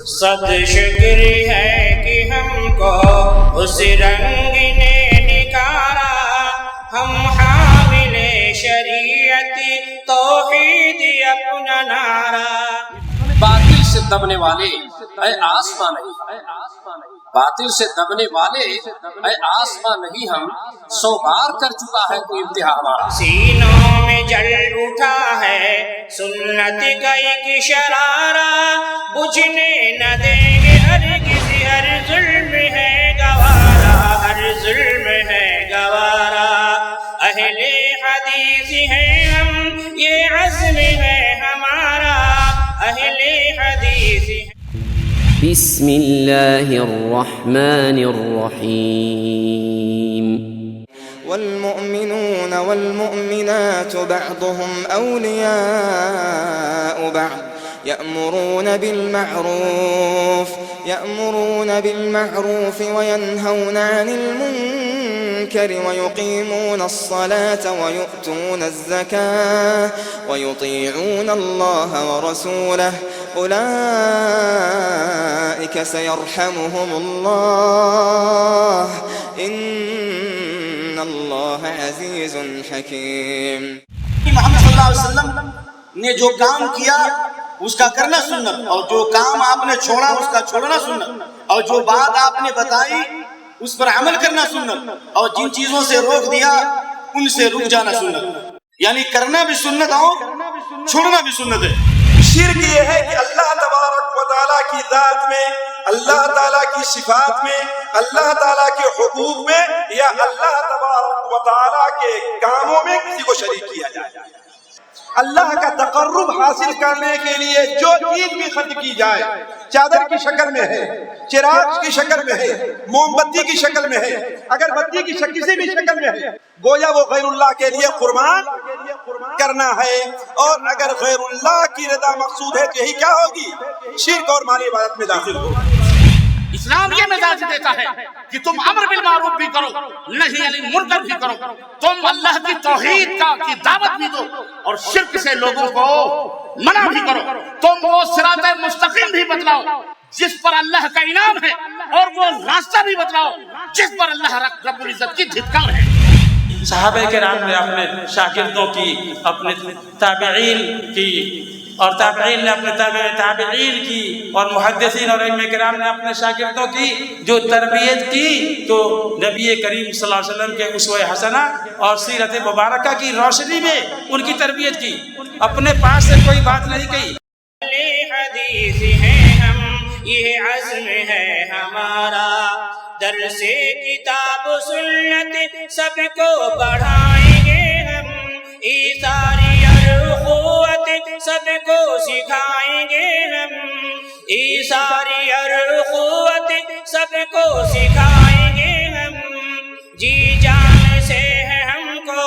صد شکر ہے کہ ہم کو اس رنگ نے نکھارا، ہم حامل شریعت توحید اپنا نعرہ۔ باطل سے دبنے والے اے آسمان نہیں، باطل سے دبنے والے اے آسمان نہیں، ہم 100 بار کر چکا ہے کوئی امتحان ہمارا۔ سینوں میں جل اٹھا ہے سنت کا ایک شرارہ، بجھنے نہ دیں گے ہرگز، ہر ظلم ہے گوارا، ہر ظلم ہے گوارا۔ اہل حدیث ہیں ہم، یہ عزم ہے ہمارا، اہل حدیث ہیں۔ بسم اللہ الرحمن الرحیم۔ والمؤمنون والمؤمنات بعضهم أولياء بعض يأمرون بالمعروف وينهون عن المنكر ويقيمون الصلاة ويؤتون الزكاة ويطيعون الله ورسوله أولئك سيرحمهم الله إن اللہ عزیز حکیم۔ محمد صلی اللہ علیہ وسلم نے جو کام کیا اس کا کرنا سنت، اور جو کام آپ نے چھوڑا اس کا چھوڑنا سنت، اور جو بات آپ نے بتائی اس پر عمل کرنا سنت، اور جن چیزوں سے روک دیا ان سے رک جانا سنت۔ یعنی کرنا بھی سنت اور چھوڑنا بھی سنت ہے۔ شرک یہ ہے کہ اللہ تبارک و تعالیٰ کی ذات میں، اللہ تعالیٰ کی صفات میں، اللہ تعالیٰ کے حقوق میں یا اللہ تبارک و تعالیٰ کے کاموں میں کسی کو شریک کیا جائے۔ اللہ کا تقرب حاصل کرنے کے لیے جو چیز بھی خرچ کی جائے، چادر کی شکل میں ہے، چراغ کی شکل میں ہے، موم بتی کی شکل میں ہے، اگر بتی کی کسی بھی شکل میں ہے، گویا وہ غیر اللہ کے لیے قربان کرنا ہے۔ اور اگر غیر اللہ کی رضا مقصود ہے تو یہی کیا ہوگی؟ شرک اور مالی عبادت میں داخل ہوگا۔ اسلام یہ مزاج دیتا ہے کہ تم امر بالمعروف بھی کرو، نہی عن المنکر بھی کرو، تم اللہ کی توحید کی دعوت بھی دو اور شرک سے لوگوں کو منع بھی کرو، تم وہ صراط مستقیم بھی بتلاؤ جس پر اللہ کا انعام ہے، اور وہ راستہ بھی بتلاؤ جس پر اللہ رب العزت کی دھتکار ہے۔ صحابہ کرام نے اپنے شاگردوں کی، اپنے تابعین کی، اور تابعین نے اپنے تابعین کی، اور محدثین اور ائمہ کرام نے اپنے شاگردوں کی جو تربیت کی، تو نبی کریم صلی اللہ علیہ وسلم کے اسوہ حسنہ اور سیرت مبارکہ کی روشنی میں ان کی تربیت کی، اپنے پاس سے کوئی بات نہیں کہی۔ حدیث ہیں ہم، یہ عزم ہے ہمارا، درس کتاب و سنت سب کو پڑھائیں گے ہم، ایثاری اور اخوت سب کو سکھائیں گے ہم، ایثاری اور اخوت سب کو سکھائیں گے ہم، جی جان سے ہے ہم کو،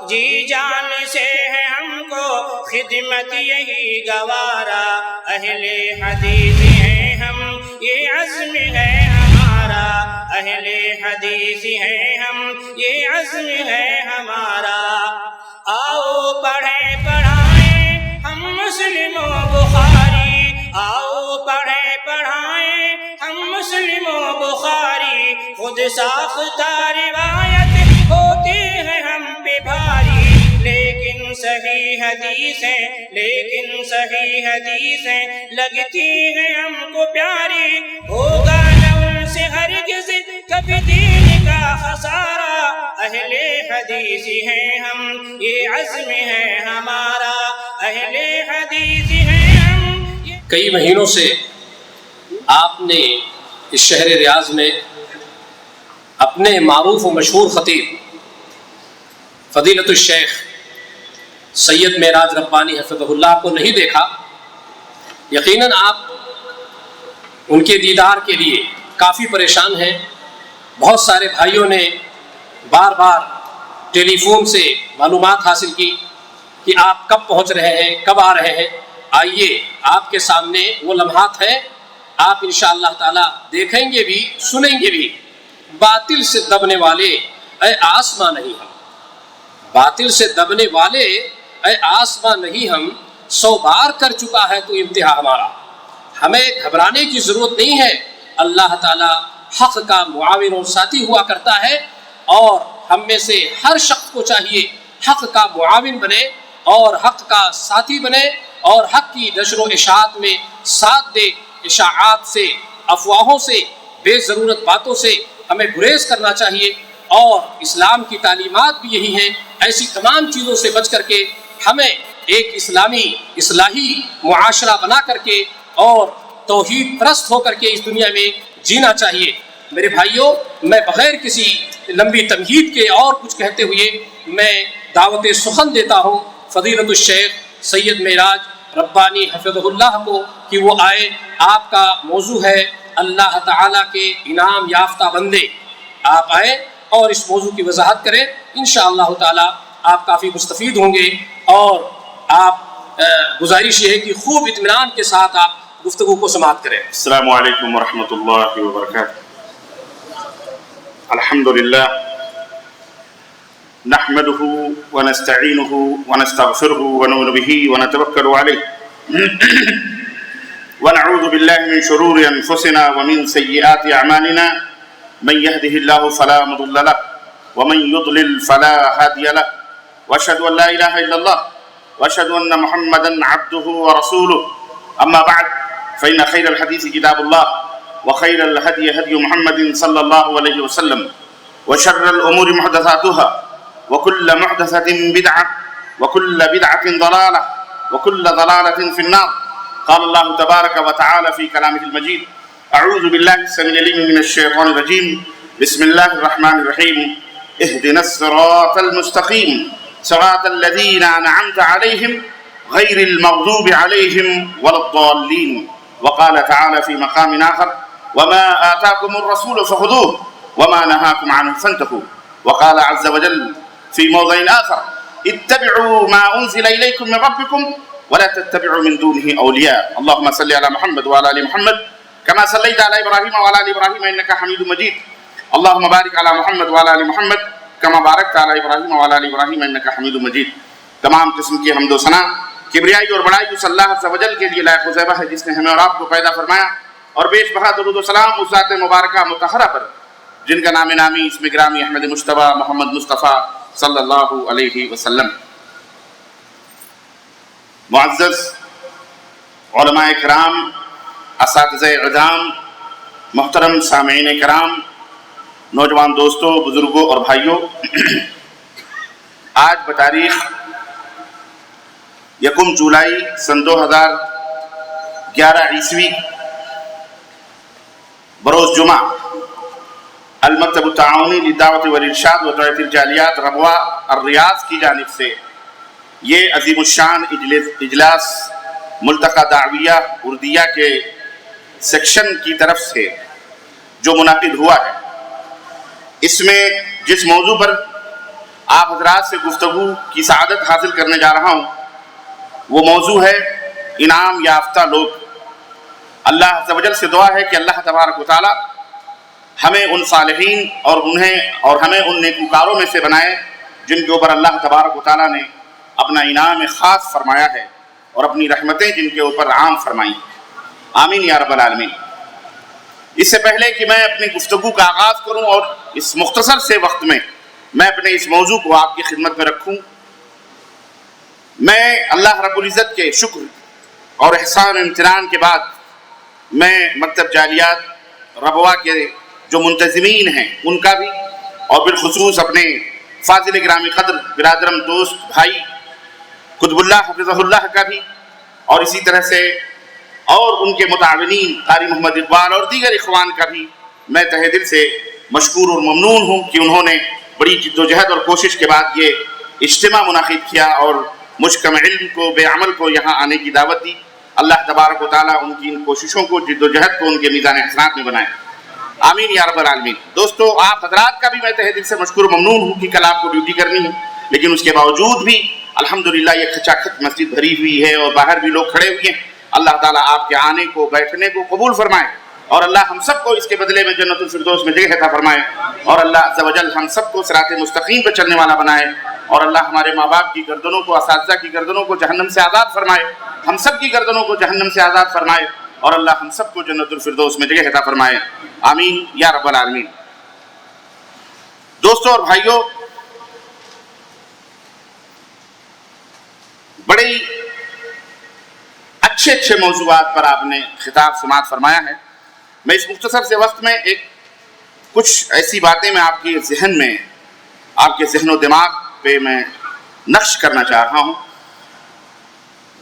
جی جان سے ہے ہم کو خدمت یہی گوارا، اہل حدیث ہیں ہم، یہ عزم ہے ہمارا، اہل حدیث ہیں ہم، یہ عزم ہے ہمارا۔ آؤ پڑھیں پڑھائیں ہم مسلم و بخاری، آؤ پڑھیں پڑھائیں ہم مسلم و بخاری، خود ساختہ روایت ہوتی ہے ہم پہ بھاری، لیکن صحیح حدیثیں، لیکن صحیح حدیثیں لگتی ہیں ہم کو پیاری، ہوگا نہ ان سے ہرگز کبھی دین کا خسارہ، اہل حدیث ہیں ہم، یہ عزم ہے ہمارا، اہل حدیث ہیں ہم۔ کئی مہینوں سے آپ نے اس شہر ریاض میں اپنے معروف و مشہور خطیب فضیلت الشیخ سید معراج ربانی حفظہ اللہ کو نہیں دیکھا۔ یقیناً آپ ان کے دیدار کے لیے کافی پریشان ہیں۔ بہت سارے بھائیوں نے بار بار ٹیلی فون سے معلومات حاصل کی کہ آپ کب پہنچ رہے ہیں، کب آ رہے ہیں۔ آئیے آپ کے سامنے وہ لمحات ہیں، آپ انشاءاللہ تعالی دیکھیں گے بھی، سنیں گے بھی۔ باطل سے دبنے والے اے آسمان نہیں ہم، باطل سے دبنے والے اے آسمان نہیں ہم، 100 بار کر چکا ہے تو امتحان ہمارا، ہمیں گھبرانے کی ضرورت نہیں ہے. اللہ تعالیٰ حق کا معاون اور ساتھی ہوا کرتا ہے، اور ہم میں سے ہر شخص کو چاہیے حق کا معاون بنے اور حق کا ساتھی بنے اور حق کی نشر و اشاعت میں ساتھ دے. اشاعات سے، افواہوں سے، بے ضرورت باتوں سے ہمیں گریز کرنا چاہیے، اور اسلام کی تعلیمات بھی یہی ہیں. ایسی تمام چیزوں سے بچ کر کے ہمیں ایک اسلامی اصلاحی معاشرہ بنا کر کے اور توحید پرست ہو کر کے اس دنیا میں جینا چاہیے. میرے بھائیوں، میں بغیر کسی لمبی تمہید کے اور کچھ کہتے ہوئے میں دعوت سخن دیتا ہوں فضیلت الشیخ سید معراج ربانی حفظہ اللہ کو کہ وہ آئے. آپ کا موضوع ہے اللہ تعالیٰ کے انعام یافتہ بندے. آپ آئیں اور اس موضوع کی وضاحت کریں. انشاءاللہ تعالیٰ آپ کافی مستفید ہوں گے، اور آپ گزارش یہ ہے کہ خوب اطمینان کے ساتھ آپ گفتگو کو سماعت کریں. السلام علیکم ورحمۃ اللہ وبرکاتہ. الحمد للہ نحمده ونستعینه ونستغفره ونؤمن به ونتوکل علیہ ونعوذ باللہ من شرور انفسنا ومن سیئات اعمالنا من يهده الله فلا مضل له ومن يضلل فلا هادي له واشهد ان لا اله الا الله واشهد ان محمدا عبده ورسوله. اما بعد فان خير الحديث كتاب الله وخير الهدي هدي محمد صلى الله عليه وسلم وشر الامور محدثاتها وكل محدثة بدعة وكل بدعة ضلالة وكل ضلالة في النار. قال الله تبارك وتعالى في كلامه المجيد: أعوذ بالله السميع العليم من الشيطان الرجيم. بسم الله الرحمن الرحيم. اهدنا الصراط المستقيم صراط الذين أنعمت عليهم غير المغضوب عليهم ولا الضالين. وقال تعالى في مقام آخر: وما آتاكم الرسول فخذوه وما نهاكم عنه فانتهوا. وقال عز وجل في موضع آخر: اتبعوا ما أنزل إليكم من ربكم ولا تتبعوا من دونه أولياء. اللهم صل على محمد وعلى آل محمد كما صليت على إبراهيم وعلى آل إبراهيم إنك حميد مجيد. اللهم بارك على محمد وعلى آل محمد كما باركت على إبراهيم وعلى آل إبراهيم إنك حميد مجيد. تمام قسم کی حمد و ثنا کبریائی اور بڑائی اس اللہ عز و جل کے لیے لائق و زیبہ ہے جس نے ہمیں اور آپ کو پیدا فرمایا، اور بیش بہا درود و سلام اس ذات مبارکہ مطہرہ پر جن کا نام نامی اسم گرامی احمد مجتبیٰ محمد مصطفیٰ صلی اللہ علیہ وسلم. معزز علماء کرام، اساتذہ اعظام، محترم سامعین کرام، نوجوان دوستوں، بزرگوں اور بھائیوں، آج بتاریخ 1 جولائی سن 2011 عیسوی بروز جمعہ المکتب التعاونی للدعوت والارشاد وتوعیۃ الجالیات ربوہ الریاض کی جانب سے یہ عظیم الشان اجلاس ملتقى دعویہ اردیہ کے سیکشن کی طرف سے جو منعقد ہوا ہے، اس میں جس موضوع پر آپ حضرات سے گفتگو کی سعادت حاصل کرنے جا رہا ہوں وہ موضوع ہے انعام یافتہ لوگ. اللہ عز و جل سے دعا ہے کہ اللہ تبارک و تعالی ہمیں ان صالحین اور ہمیں ان نیکوکاروں میں سے بنائے جن کے اوپر اللہ تبارک و تعالیٰ نے اپنا انعام خاص فرمایا ہے اور اپنی رحمتیں جن کے اوپر عام فرمائی. آمین یا رب العالمین. اس سے پہلے کہ میں اپنی گفتگو کا آغاز کروں اور اس مختصر سے وقت میں اپنے اس موضوع کو آپ کی خدمت میں رکھوں، میں اللہ رب العزت کے شکر اور احسان امتنان کے بعد میں مکتب جالیات ربوہ کے جو منتظمین ہیں ان کا بھی، اور بالخصوص اپنے فاضل گرامی قدر برادرم دوست بھائی قطب اللہ حفظہ اللہ کا بھی، اور اسی طرح سے اور ان کے متعاونین قاری محمد اقبال اور دیگر اخوان کا بھی میں تہہ دل سے مشکور اور ممنون ہوں کہ انہوں نے بڑی جد و جہد اور کوشش کے بعد یہ اجتماع منعقد کیا اور مجھ کم علم کو، بے عمل کو یہاں آنے کی دعوت دی. اللہ تبارک و تعالیٰ ان کی ان کوششوں کو، جد و جہد کو ان کے میزان حسنات میں بنائے. آمین یا رب العالمین. دوستو، آپ حضرات کا بھی میں تہہ دل سے مشکور ممنون ہوں کہ کل آپ کو ڈیوٹی کرنی ہے، لیکن اس کے باوجود بھی الحمدللہ یہ کھچا کھچ مسجد بھری ہوئی ہے اور باہر بھی لوگ کھڑے ہوئے ہیں. اللہ تعالیٰ آپ کے آنے کو، بیٹھنے کو قبول فرمائے، اور اللہ ہم سب کو اس کے بدلے میں جنت الفردوس میں جگہ عطا فرمائے، اور اللہ عز و جل ہم سب کو صراط مستقیم پہ چلنے والا بنائے، اور اللہ ہمارے ماں باپ کی گردنوں کو، اساتذہ کی گردنوں کو جہنم سے آزاد فرمائے، ہم سب کی گردنوں کو جہنم سے آزاد فرمائے، اور اللہ ہم سب کو جنت الفردوس میں جگہ عطا فرمائے، آمین یا رب العالمین۔ دوستوں اور بھائیوں، بڑے اچھے اچھے موضوعات پر آپ نے خطاب سماعت فرمایا ہے۔ میں اس مختصر سے وقت میں کچھ ایسی باتیں میں آپ کے ذہن میں، آپ کے ذہن و دماغ پہ میں نقش کرنا چاہ رہا ہوں،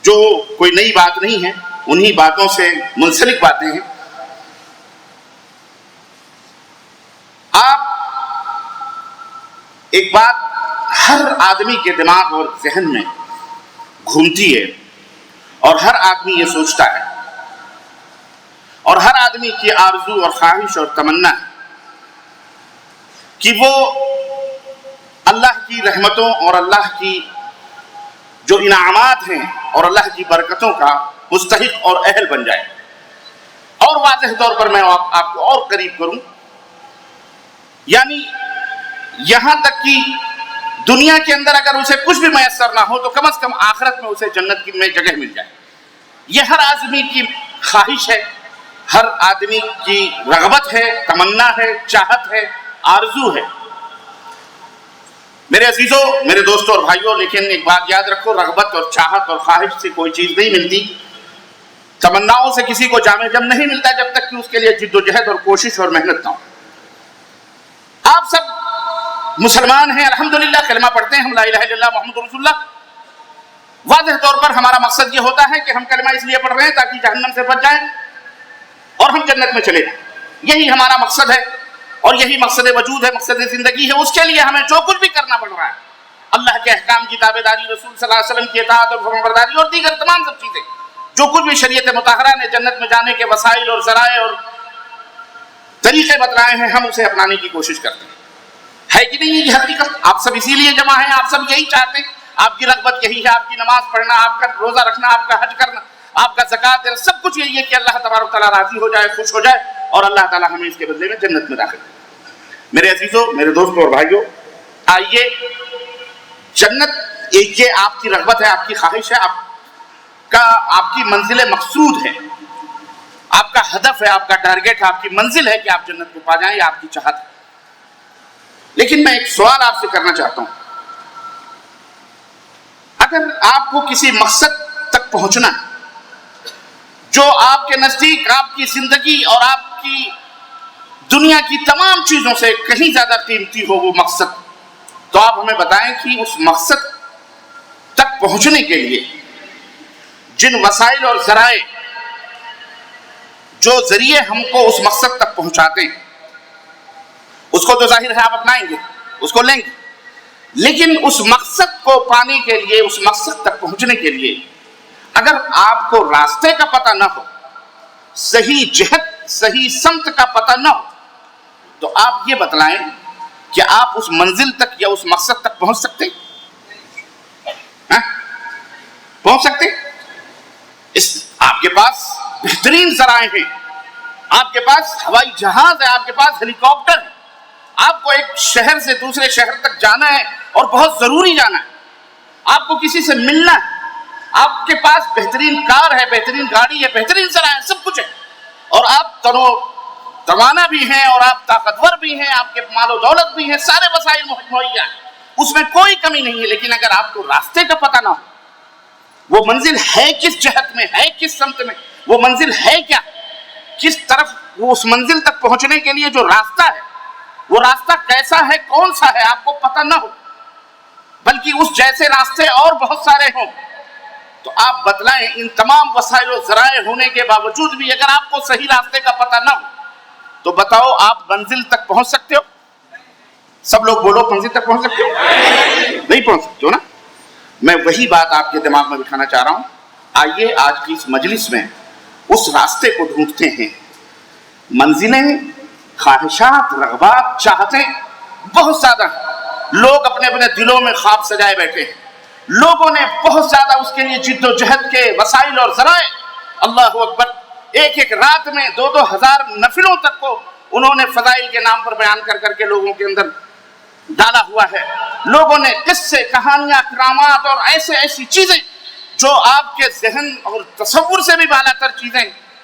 جو کوئی نئی بات نہیں ہے، انہی باتوں سے منسلک باتیں ہیں۔ آپ ایک بات ہر آدمی کے دماغ اور ذہن میں گھومتی ہے، اور ہر آدمی یہ سوچتا ہے، اور ہر آدمی کی آرزو اور خواہش اور تمنا ہے کہ وہ اللہ کی رحمتوں اور اللہ کی جو انعامات ہیں اور اللہ کی برکتوں کا مستحق اور اہل بن جائے۔ اور واضح طور پر میں آپ کو اور قریب کروں، یعنی یہاں تک کہ دنیا کے اندر اگر اسے کچھ بھی میسر نہ ہو تو کم از کم آخرت میں اسے جنت میں جگہ مل جائے۔ یہ ہر آدمی کی خواہش ہے، ہر آدمی کی رغبت ہے، تمنا ہے، چاہت ہے، آرزو ہے۔ میرے عزیزوں، میرے دوستوں اور بھائیوں، لیکن ایک بات یاد رکھو، رغبت اور چاہت اور خواہش سے کوئی چیز نہیں ملتی، تمناؤں سے کسی کو جام جم نہیں ملتا جب تک کہ اس کے لیے جد و جہد اور کوشش اور محنت نہ ہو۔ آپ سب مسلمان ہیں، الحمدللہ کلمہ پڑھتے ہیں، ہم لا الہ الا اللہ محمد رسول اللہ۔ واضح طور پر ہمارا مقصد یہ ہوتا ہے کہ ہم کلمہ اس لیے پڑھ رہے ہیں تاکہ جہنم سے بچ جائیں اور ہم جنت میں چلے جائیں۔ یہی ہمارا مقصد ہے اور یہی مقصد وجود ہے، مقصد زندگی ہے۔ اس کے لیے ہمیں جو کچھ بھی کرنا پڑ رہا ہے، اللہ کے احکام کی تابعداری، رسول صلی اللہ علیہ وسلم کی اطاعت اور فرمانبرداری اور دیگر تمام سب چیزیں، جو کچھ بھی شریعت مطہرہ نے جنت میں جانے کے وسائل اور ذرائع اور طریقے بتلائے ہیں، ہم اسے اپنانے کی کوشش کرتے ہیں۔ ہے کہ نہیں یہ حقیقت؟ آپ سب اسی لیے جمع ہیں، آپ سب یہی چاہتے ہیں، آپ کی رغبت یہی ہے، آپ کی نماز پڑھنا، آپ کا روزہ رکھنا، آپ کا حج کرنا، آپ کا زکوٰۃ دینا، سب کچھ یہی ہے کہ اللہ تبارک و تعالیٰ راضی ہو جائے، خوش ہو جائے اور اللہ تعالیٰ ہمیں اس کے بدلے میں جنت میں داخل کرے۔ میرے عزیزوں، میرے دوستوں اور بھائیوں، آئیے جنت یہ آپ کی رغبت ہے، آپ کی خواہش ہے، آپ کی منزل مقصود ہے، آپ کا ہدف ہے، آپ کا ٹارگٹ ہے، آپ کی منزل ہے کہ آپ جنت کو پا جائیں، یہ آپ کی چاہت ہے۔ لیکن میں ایک سوال آپ سے کرنا چاہتا ہوں، اگر آپ کو کسی مقصد تک پہنچنا جو آپ کے نزدیک آپ کی زندگی اور آپ کی دنیا کی تمام چیزوں سے کہیں زیادہ قیمتی ہو وہ مقصد، تو آپ ہمیں بتائیں کہ اس مقصد تک پہنچنے کے لیے جن وسائل اور ذرائع جو ذریعے ہم کو اس مقصد تک پہنچاتے ہیں اس کو تو ظاہر ہے آپ اپنائیں گے، اس کو لیں گے، لیکن اس مقصد کو پانے کے لیے، اس مقصد تک پہنچنے کے لیے اگر آپ کو راستے کا پتہ نہ ہو، صحیح جہت، صحیح سمت کا پتہ نہ ہو، تو آپ یہ بتلائیں کہ آپ اس منزل تک یا اس مقصد تک پہنچ سکتے ہیں؟ پہنچ سکتے؟ آپ کے پاس بہترین ذرائع ہیں، آپ کے پاس ہوائی جہاز ہے، آپ کے پاس ہیلی کاپٹر ہے، آپ کو ایک شہر سے دوسرے شہر تک جانا ہے اور بہت ضروری جانا ہے، آپ کو کسی سے ملنا ہے، آپ کے پاس بہترین کار ہے، بہترین گاڑی ہے، بہترین ذرائع ہے، سب کچھ ہے، اور آپ توانا بھی ہیں اور آپ طاقتور بھی ہیں، آپ کے مال و دولت بھی ہیں، سارے وسائل مہیا ہیں، اس میں کوئی کمی نہیں ہے، لیکن اگر آپ کو راستے کا پتہ نہ ہو، وہ منزل ہے کس جہت میں، ہے کس سمت میں، وہ منزل ہے کیا، کس طرف وہ اس منزل تک پہنچنے کے لیے جو راستہ ہے وہ راستہ کیسا ہے، کون سا ہے، آپ کو پتہ نہ ہو، بلکہ اس جیسے راستے اور بہت سارے ہوں، تو آپ بتلائیں ان تمام وسائل و ذرائع ہونے کے باوجود بھی اگر آپ کو صحیح راستے کا پتہ نہ ہو تو بتاؤ آپ منزل تک پہنچ سکتے ہو؟ سب لوگ بولو، منزل تک پہنچ سکتے ہو؟ نہیں پہنچ سکتے ہو نا؟ میں وہی بات آپ کے دماغ میں بٹھانا چاہ رہا ہوں۔ آئیے آج کی اس مجلس میں اس راستے کو ڈھونڈتے ہیں۔ منزلیں، خواہشات، رغبات، چاہتیں بہت زیادہ ہیں، لوگ اپنے اپنے دلوں میں خواب سجائے بیٹھے ہیں، لوگوں نے بہت زیادہ اس کے لیے جد و جہد کے وسائل اور ذرائع، اللہ اکبر، ایک ایک رات میں 2,000 نفلوں تک کو انہوں نے فضائل کے نام پر بیان کر کر کے لوگوں کے اندر ڈالا ہوا ہے۔ لوگوں نے قصے، کہانیاں، کرامات اور ایسی چیزیں جو آپ کے ذہن اور تصور سے بھی بالا تر چیزیں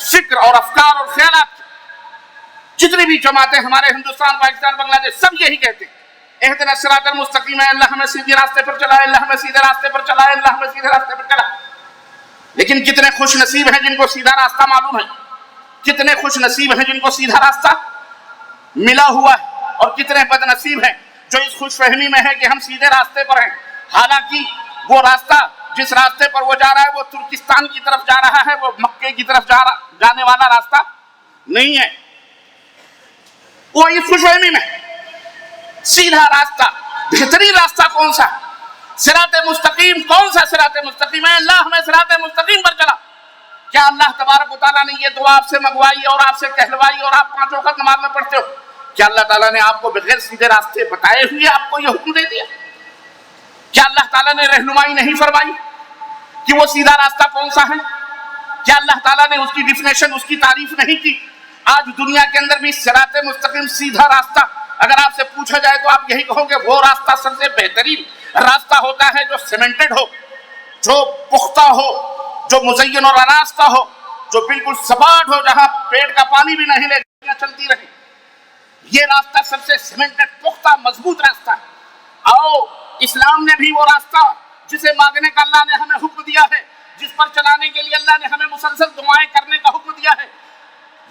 فکر اور افکار اور خیالات جتنی بھی جماعتیں ہمارے ہندوستان، پاکستان، بنگلہ دیش، سب یہی کہتے ہیں اہدنا الصراط المستقیم، ہے اللہ ہمیں سیدھے راستے پر چلائے، اللہ ہمیں سیدھے راستے پر چلائے، اللہ ہمیں سیدھے راستے پر چلا. لیکن کتنے خوش نصیب ہیں جن کو سیدھا راستہ معلوم ہے، کتنے خوش نصیب ہیں جن کو سیدھا راستہ ملا ہوا ہے، اور کتنے بد نصیب ہیں جو اس خوش فہمی میں ہے کہ ہم سیدھے راستے پر ہیں، حالانکہ وہ راستہ جس راستے پر وہ جا رہا ہے وہ ترکستان کی طرف جا رہا ہے، وہ مکے کی طرف جانے والا راستہ نہیں ہے. وہ اس خوش فہمی میں سیدھا راستہ، بہترین راستہ کون سا، صراط مستقیم کون سا صراط مستقیم ہے، اللہ ہمیں صراط مستقیم پر چلا. کیا اللہ تبارک و تعالیٰ نے یہ دعا آپ سے منگوائی اور آپ سے کہلوائی اور آپ 5 وقت نماز میں پڑھتے ہو؟ کیا اللہ تعالیٰ نے آپ کو بغیر سیدھے راستے بتائے ہوئے آپ کو یہ حکم دے دیا؟ کیا اللہ تعالیٰ نے رہنمائی نہیں فرمائی کہ وہ سیدھا راستہ کون سا ہے؟ کیا اللہ تعالیٰ نے اس کی ڈیفینیشن، اس کی تعریف نہیں کی؟ آج دنیا کے اندر بھی صراط مستقیم سیدھا راستہ اگر آپ سے پوچھا جائے تو آپ یہی کہو گے وہ راستہ سب سے بہترین راستہ ہوتا ہے جو سیمنٹڈ ہو، جو پختہ ہو، جو مزین اور آراستہ ہو، جو بالکل سپاٹ ہو، جہاں پیٹ کا پانی بھی نہیں لے چلتی رہے. یہ راستہ سب سے سیمنٹڈ، پختہ، مضبوط راستہ ہے. آؤ اسلام نے بھی وہ راستہ جسے مانگنے کا اللہ نے ہمیں حکم دیا ہے، جس پر چلانے کے لیے اللہ نے ہمیں مسلسل دعائیں کرنے کا حکم دیا ہے،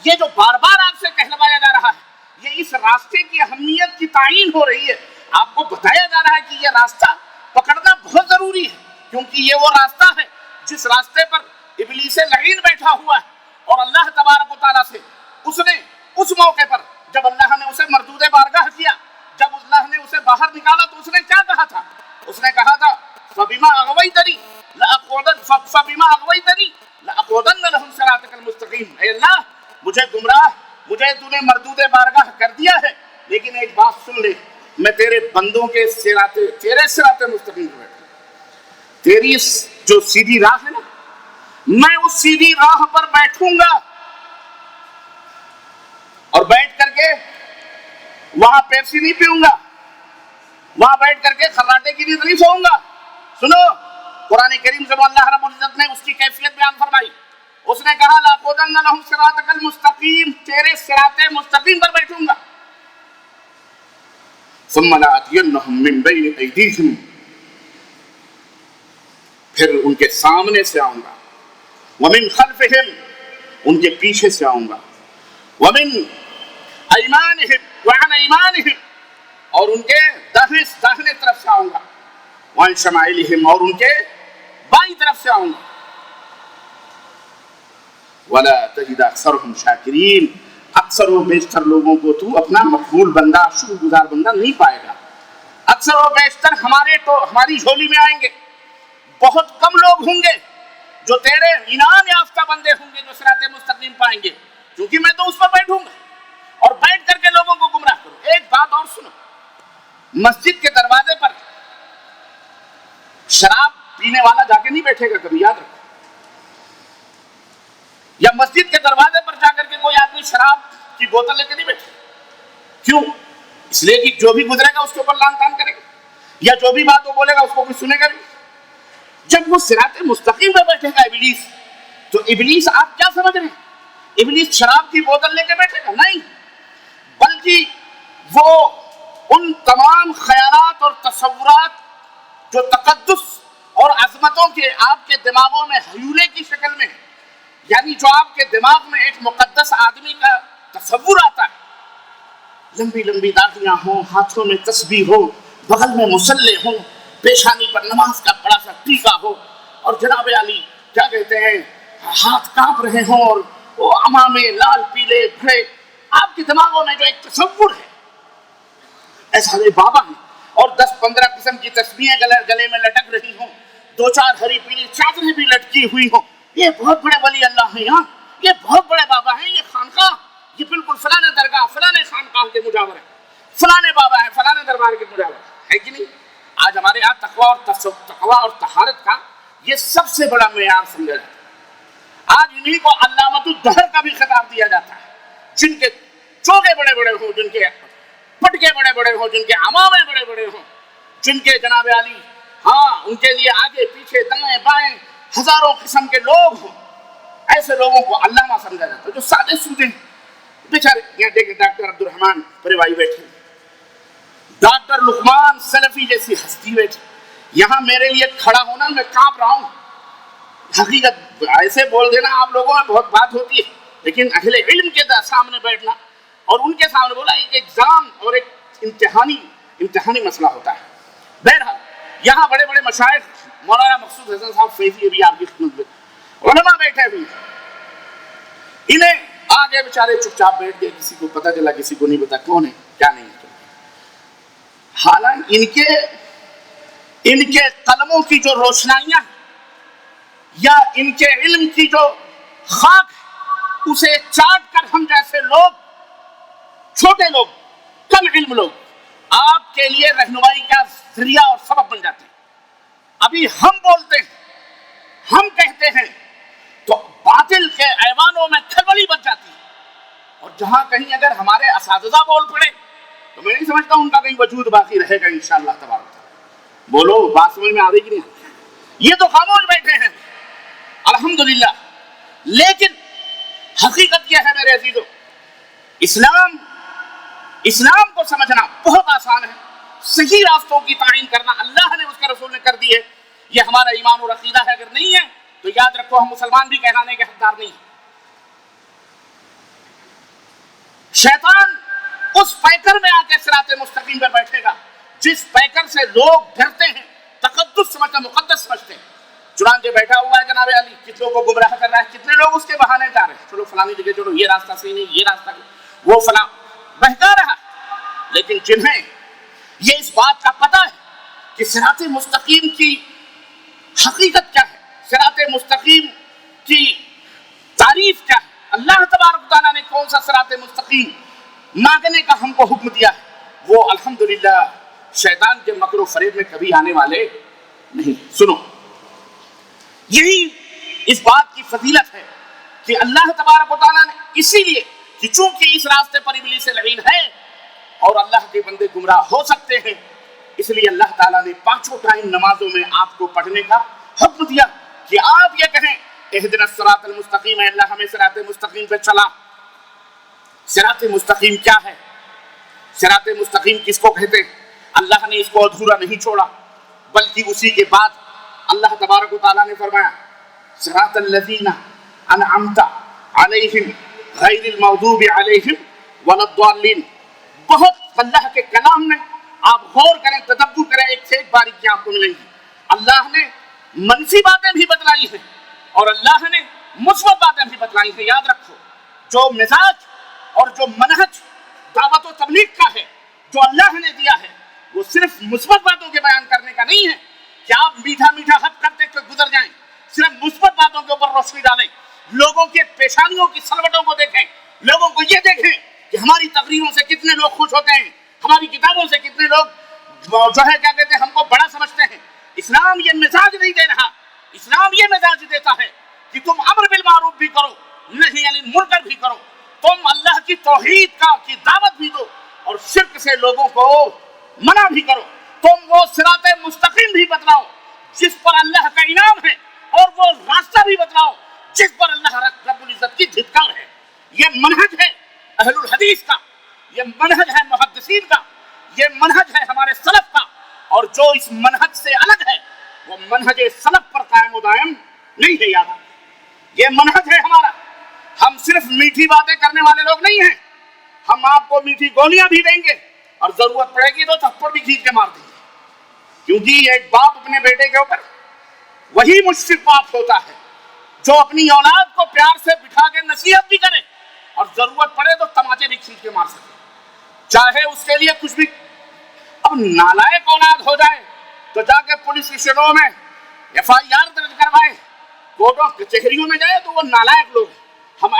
یہ جو بار بار آپ سے کہلوایا جا رہا ہے، یہ اس راستے کی اہمیت کی تعین ہو رہی ہے. آپ کو بتایا جا رہا ہے کہ یہ راستہ پکڑنا بہت ضروری ہے، کیونکہ یہ وہ راستہ ہے جس راستے پر ابلیس لعین بیٹھا ہوا ہے. اور اللہ تبارک و تعالیٰ سے اس نے اس موقع پر جب اللہ نے اسے مردود بارگاہ کیا، جب اللہ نے اسے باہر نکالا تو اس نے کیا کہا تھا؟ اس نے کہا تھا فَبِمَا أَغْوَيْتَنِي لَأَقْعُدَنَّ لَهُمْ صِرَاطَكَ الْمُسْتَقِيمَ. اے اللہ مجھے گمراہ، مجھے تو نے مردود بارگاہ کر دیا ہے، لیکن ایک بات سن لے، میں تیرے بندوں کے تیرے صراط مستقیم پر بیٹھوں، تیری جو سیدھی راہ ہے نا، میں اس سیدھی راہ پر بیٹھوں گا، اور بیٹھ کر کے وہاں پیپسی نہیں پیوں گا، وہاں بیٹھ کر کے خراٹے کی نیند نہیں سوؤں گا. سنو قرآن کریم سے اللہ رب العزت نے اس کی کیفیت بیان فرمائی. اس نے کہا لَأَقْعُدَنَّ لَهُمْ صِرَاطَكَ الْمُسْتَقِيمَ، تیرے صراط مستقیم پر بیٹھوں گا. ثُمَّ لَآتِيَنَّهُمْ مِنْ بَيْنِ أَيْدِيهِمْ، پھر ان کے سامنے سے آؤں گا، وَمِنْ خَلْفِهِمْ، ان کے پیچھے سے آؤں گا، وَمِنْ أَيْمَانِهِمْ وَعَنْ أَيْمَانِهِمْ، اور ان کے داہنے طرف سے آؤں گا، وَعَنْ شَمَائِلِهِمْ، اور ان کے بائیں طرف سے آؤں گا. وَلَا تَجِدَ أَكْثَرَهُمْ شَاكِرِينَ، اکثر و بیشتر لوگوں کو تو اپنا مقبول بندہ، شکر گزار بندہ نہیں پائے گا. اکثر و بیشتر ہماری جھولی میں آئیں گے، بہت کم لوگ ہوں گے جو تیرے انعام یافتہ بندے ہوں گے، جو صراط مستقیم پائیں گے، کیونکہ میں تو اس پر بیٹھوں گا اور بیٹھ کر کے لوگوں کو گمراہ کروں. ایک بات اور سنو، مسجد کے دروازے پر شراب پینے والا جا کے نہیں بیٹھے گا کبھی، یاد رکھو. یا مسجد کے دروازے پر جا کر کے کوئی آدمی شراب کی بوتل لے کے نہیں بیٹھے. کیوں؟ اس لیے کہ جو بھی گزرے گا اس کے اوپر لان تان کرے گا، یا جو بھی بات وہ بولے گا اس کو کوئی سنے گا بھی. جب وہ صراط مستقیم پہ بیٹھے گا ابلیس، تو ابلیس آپ کیا سمجھ رہے ہیں ابلیس شراب کی بوتل لے کے بیٹھے گا؟ نہیں، بلکہ وہ ان تمام خیالات اور تصورات جو تقدس اور عظمتوں کے آپ کے دماغوں میں ہیولے کی شکل میں، یعنی جو آپ کے دماغ میں ایک مقدس آدمی کا تصور آتا ہے، لمبی لمبی داڑھیاں ہوں، ہاتھوں میں تسبیح ہو، بغل میں مصلے ہوں، پیشانی پر نماز کا بڑا سا ٹیکا ہو، اور جناب علی کیا کہتے ہیں ہاتھ کانپ رہے ہوں، اور وہ امامے لال پیلے بھڑے، آپ کے دماغوں میں جو ایک تصور ہے، ایسا بابا ہیں، اور 10-15 قسم کی تسبیحیں گلے میں لٹک رہی ہوں، 2-4 ہری پیلی چادریں بھی لٹکی ہوئی ہوں، یہ بہت بڑے ولی اللہ ہیں، یہاں یہ بہت بڑے بابا ہیں، یہ خانقاہ یہ بالکل فلانے درگاہ فلانے خانقاہ کے مجاور ہے، فلانے بابا ہیں فلانے دربار کے مجاور ہے کہ نہیں؟ آج ہمارے یہاں تقویٰ اور طہارت کا یہ سب سے بڑا معیار سمجھا جاتا ہے. آج انہی کو علامت الدہر کا بھی خطاب دیا جاتا ہے، جن کے چوگے بڑے بڑے ہوں، جن کے پٹکے بڑے بڑے ہوں، جن کے امامے بڑے بڑے ہوں، جن کے جناب علی ان کے لیے آگے پیچھے دائیں بائیں ہزاروں قسم کے لوگ ہوں. ایسے لوگوں کو علامہ سمجھا جاتا ہے جو سادے سودے بیچارے. یہاں دیکھیں ڈاکٹر عبد الرحمان پریوائی بیٹھے, ڈاکٹر لقمان سلفی جیسی ہستی بیٹھی. یہاں میرے لیے کھڑا ہونا میں کانپ رہا ہوں. حقیقت ایسے بول دینا آپ لوگوں میں بہت بات ہوتی ہے, لیکن اہل علم کے سامنے بیٹھنا اور ان کے سامنے بولا ایک ایگزام اور ایک امتحانی مسئلہ ہوتا ہے. بہرحال یہاں بڑے بڑے مشائخ مولانا مقصود حسن صاحب فیضی ابھی آپ کی خدمت میں, علماء بیٹھے ہوئے, انہیں آگے بیچارے چپ چاپ بیٹھ گئے, کسی کو پتہ چلا کسی کو نہیں پتا کون ہے کیا نہیں ہے. حالانکہ ان کے قلموں کی جو روشنائیاں یا ان کے علم کی جو خاک اسے چاٹ کر ہم جیسے لوگ, چھوٹے لوگ, کم علم لوگ آپ کے لیے رہنمائی کا ذریعہ اور سبب بن جاتے ہیں. ابھی ہم بولتے ہیں, ہم کہتے ہیں تو باطل کے ایوانوں میں کھلبلی بچ جاتی ہے. اور جہاں کہیں اگر ہمارے اساتذہ بول پڑے تو میں نہیں سمجھتا ان کا کہیں وجود باقی رہے گا انشاءاللہ تبارک. بولو بات سمجھ میں آ رہی کہ نہیں؟ یہ تو خاموش بیٹھے ہیں الحمدللہ. لیکن حقیقت یہ ہے میرے عزیزو, اسلام کو سمجھنا بہت آسان ہے. صحیح راستوں کی تعین کرنا اللہ نے اس کے رسول نے کر دی ہے. یہ ہمارا ایمان اور عقیدہ ہے. اگر نہیں ہے تو یاد رکھو ہم مسلمان بھی کہلانے کے حقدار نہیں ہیں. شیطان اس پیکر میں آ کے صراط مستقیم پر بیٹھے گا جس پیکر سے لوگ ڈرتے ہیں, تقدس سمجھتے, مقدس سمجھتے ہیں. چنانچہ بیٹھا ہوا ہے جناب علی, کتنوں کو گمراہ کر رہا ہے, کتنے لوگ اس کے بہانے جا رہے ہیں, چلو فلانی جگہ چلو, یہ راستہ صحیح نہیں, یہ راستہ وہ فلاں بہکا رہا. لیکن جنہیں یہ اس بات کا پتہ ہے کہ صراط مستقیم کی حقیقت کیا ہے, صراط مستقیم کی تعریف کیا ہے, اللہ تبارک تعالیٰ نے کون سا صراط مستقیم مانگنے کا ہم کو حکم دیا ہے, وہ الحمدللہ شیطان کے مکر و فریب میں کبھی آنے والے نہیں. سنو, یہی اس بات کی فضیلت ہے کہ اللہ تبارک و تعالیٰ نے اسی لیے کہ چونکہ اس راستے پر ابلیس لعین ہے اور اللہ کے بندے گمراہ ہو سکتے ہیں, اس لیے اللہ تعالیٰ نے 5 ٹائم نمازوں میں آپ کو پڑھنے کا حکم دیا کہ آپ یہ کہیں اہدنا الصراط المستقیم, اے اللہ ہمیں صراط مستقیم پہ چلا. صراط مستقیم کیا ہے, صراط مستقیم کس کو کہتے ہیں؟ اللہ نے اس کو ادھورا نہیں چھوڑا, بلکہ اسی کے بعد اللہ تبارک و تعالیٰ نے فرمایا صراط الذین انعمت علیہم غیر المغضوب علیہم ولا الضالین. بہت اللہ کے کلام میں آپ غور کریں, تدبر کریں, ایک سے ایک باریکیاں آپ کو ملیں گی. اللہ نے منفی باتیں بھی بتلائی ہیں اور اللہ نے مثبت باتیں بھی بتلائی ہیں. یاد رکھو جو مزاج اور جو منہج دعوت و تبلیغ کا ہے جو اللہ نے دیا ہے وہ صرف مثبت باتوں کے بیان کرنے کا نہیں ہے کہ آپ میٹھا میٹھا حق کرتے ہوئے گزر جائیں, صرف مثبت باتوں کے اوپر روشنی ڈالیں, لوگوں کے پیشانیوں کی سلوٹوں کو دیکھیں, لوگوں کو یہ دیکھیں کہ ہماری تقریروں سے کتنے لوگ خوش ہوتے ہیں, ہماری کتابوں سے کتنے لوگ جو ہے کیا کہتے ہیں ہم کو بڑا سمجھتے ہیں. اسلام یہ مزاج نہیں دے رہا, اسلام یہ مزاج دیتا ہے کہ تم امر بالمعروف بھی کرو, نہی عن المنکر بھی کرو, تم اللہ کی توحید کی دعوت بھی دو اور شرک سے لوگوں کو منع بھی کرو. تم وہ صراط مستقیم بھی بتلاؤ جس پر اللہ کا انعام ہے اور وہ راستہ بھی بتلاؤ جس پر اللہ رب العزت کی دھتکار ہے. یہ منہج ہے اہل الحدیث کا, یہ منہج ہے محدثین کا, یہ منہج ہے ہمارے سلف کا, اور جو اس منہج سے الگ ہے وہ منہج سلف پر قائم و دائم نہیں ہے. یاد یہ منہج ہے ہمارا. ہم صرف میٹھی باتیں کرنے والے لوگ نہیں ہیں, ہم آپ کو میٹھی گولیاں بھی دیں گے اور ضرورت پڑے گی تو تھپڑ بھی کھینچ کے مار دیں گے, کیونکہ ایک باپ اپنے بیٹے کے اوپر وہی مشفق باپ ہوتا ہے جو اپنی اولاد کو پیار سے بٹھا کے نصیحت بھی کرے اور ضرورت پڑے تو تماچے بھی کھینچ کے مار سکے, چاہے اس کے لیے کچھ بھی. اب نالائق اولاد ہو جائے تو جا کے پولیس اسٹیشنوں میں FIR درج کروائے, کورٹوں کچہریوں میں جائے تو وہ نالائق لوگ ہیں. ہم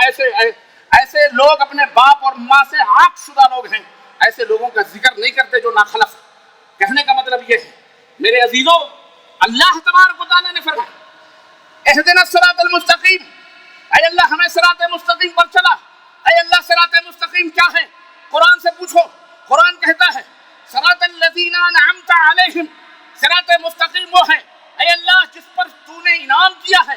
ایسے لوگ اپنے باپ اور ماں سے عاق شدہ لوگ ہیں, ایسے لوگوں کا ذکر نہیں کرتے جو ناخلف. کہنے کا مطلب یہ ہے میرے عزیزو, اللہ تبارک و تعالیٰ نے فرمایا اہدنا الصراط المستقیم, اے اللہ ہمیں صراط مستقیم پر چلا. اے اللہ صراط مستقیم کیا ہے قرآن سے پوچھو. قرآن کہتا ہے صراط الذین انعمت علیہم, صراط مستقیم وہ ہے اے اللہ جس پر تو نے انعام کیا ہے,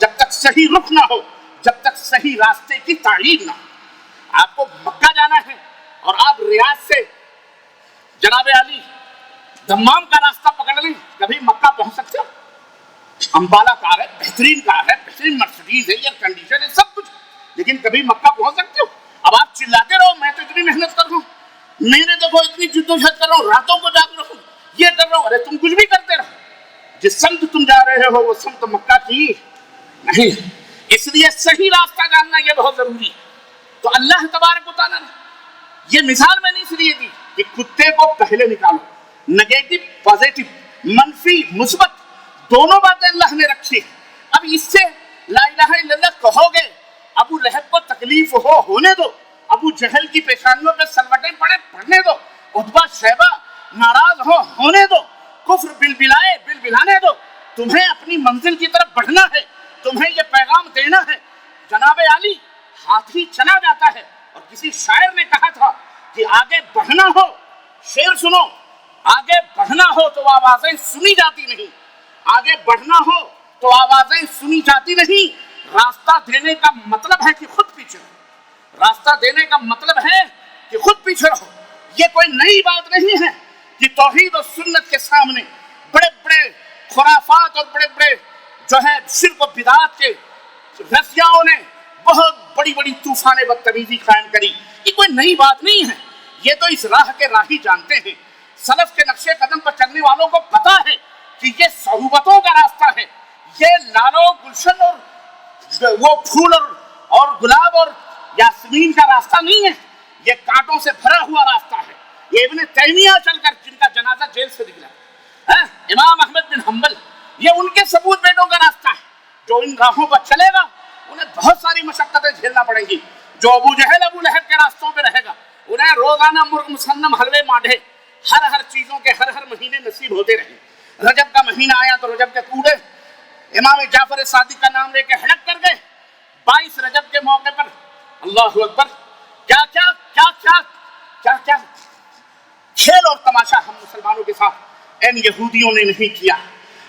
جب تک صحیح رخ نہ ہو، جب تک صحیح راستے کی تعلیم نہ ہو۔ آپ کو مکہ جانا ہے اور آپ ریاض سے جناب علی دمام کا راستہ پکڑ لیں، کبھی مکہ پہنچ سکتے ہو؟ امبالہ کار ہے، بہترین کار ہے، بہترین مرسڈیز ہے، ایئر کنڈیشن ہے، سب کچھ، لیکن کبھی مکہ پہنچ سکتے ہو؟ اب آپ چلاتے رہو میں تو اتنی محنت کر رہا ہوں، میں نے دیکھو اتنی جدوجہد کر رہا ہوں، راتوں کو جاگ رہا ہوں، یہ کر رہا ہوں، ارے تم کچھ بھی کرتے رہو، جس سمت تم جا رہے ہو وہ سمت مکہ کی نہیں۔ اس لیے صحیح راستہ جاننا یہ بہت ضروری ہے۔ تو اللہ تبارک و تعالیٰ نے یہ مثال میں نے اس لیے دی کہ کتے کو پہلے نکالو، نگیٹو پازیٹو، منفی مثبت دونوں باتیں اللہ نے رکھی۔ اب اس سے لا الہ الا اللہ کہو گے، ابو لہب کو تکلیف ہونے دو، ابو جہل کی پیشانیوں پہ سلوٹیں پڑنے دو، عتبہ شیبہ ناراض ہونے دو، کفر بلبلانے دو، تمہیں اپنی منزل کی طرف بڑھنا ہے، تمہیں یہ پیغام دینا ہے۔ جناب علی ہاتھی چلا جاتا ہے، اور کسی شاعر نے کہا تھا کہ آگے بڑھنا ہو، شعر سنو، آگے بڑھنا ہو تو آوازیں سنی جاتی نہیں، آگے بڑھنا ہو تو آوازیں سنی جاتی نہیں، راستہ دینے کا مطلب ہے کہ خود پیچھے رہو، راستہ دینے کا مطلب ہے کہ خود پیچھے رہو۔ یہ کوئی نئی بات نہیں ہے کہ توحید و سنت کے سامنے بڑے بڑے خرافات اور بڑے بڑے جو ہے شرک و بدعات کے رسیاؤں نے بہت بڑی بڑی طوفان بدتمیزی قائم کری، یہ کوئی نئی بات نہیں ہے، یہ تو اس راہ کے راہی جانتے ہیں، سلف کے نقشے قدم پر چلنے والوں کو پتا ہے کہ یہ صعوبتوں کا راستہ ہے، یہ لالو گلشن اور وہ پھول اور گلاب اور یاسمین کا راستہ نہیں ہے، یہ کانٹوں سے بھرا ہوا راستہ ہے۔ یہ ابن تیمیہ چل کر جن کا جنازہ جیل سے نکلا، امام احمد بن حنبل، یہ ان کے ثبوت بیٹوں کا راستہ ہے۔ جو ان راہوں پر چلے گا انہیں بہت ساری مشقتیں جھیلنا پڑیں گی۔ جو ابو جہل ابو لہب کے راستوں پہ رہے گا انہیں روزانہ مرغ مسنم حلوے مانڈے ہر چیزوں کے ہر مہینے نصیب ہوتے رہیں۔ رجب کا مہینہ آیا تو رجب کے کوڑے امام جعفر صادق کا نام لے کے ہڑپ کر گئے 22 رجب کے موقع پر۔ اللہ اکبر، کیا کیا کیا کیا کیا کیا کھیل اور تماشا ہم مسلمانوں کے ساتھ ان یہودیوں نے نہیں کیا،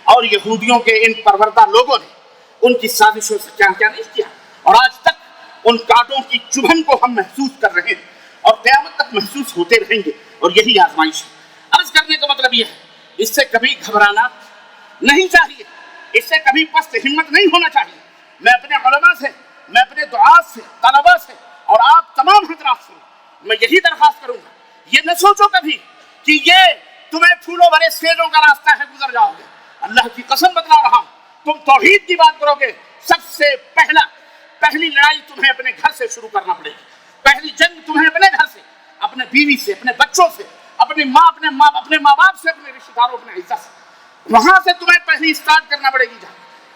اور یہودیوں کے ان پروردہ لوگوں نے ان کی سازشوں سے کیا کیا نہیں کیا، اور آج تک ان کانٹوں کی چبھن کو ہم محسوس کر رہے ہیں اور قیامت تک محسوس ہوتے رہیں گے، اور یہی آزمائش ہے۔ عرض کرنے کا مطلب یہ ہے، اس سے کبھی گھبرانا نہیں چاہیے، اس سے کبھی پست ہمت نہیں ہونا چاہیے۔ میں اپنے علماء سے، میں اپنے دعات سے، طلباء سے اور آپ تمام حضرات سے میں یہی درخواست کروں گا، یہ نہ سوچو کبھی کہ یہ تمہیں پھولوں بھرے سیجوں کا راستہ ہے، گزر جاؤ گے۔ اللہ کی قسم بتلا رہا ہوں، تم توحید کی بات کرو گے، سب سے پہلی لڑائی تمہیں اپنے گھر سے شروع کرنا پڑے گی، پہلی جنگ تمہیں اپنے گھر سے، اپنے بیوی سے، اپنے بچوں سے، اپنے ماں باپ سے، اپنے رشتہ داروں، اپنے عزت سے، وہاں سے تمہیں پہلی اسٹارٹ کرنا پڑے گی۔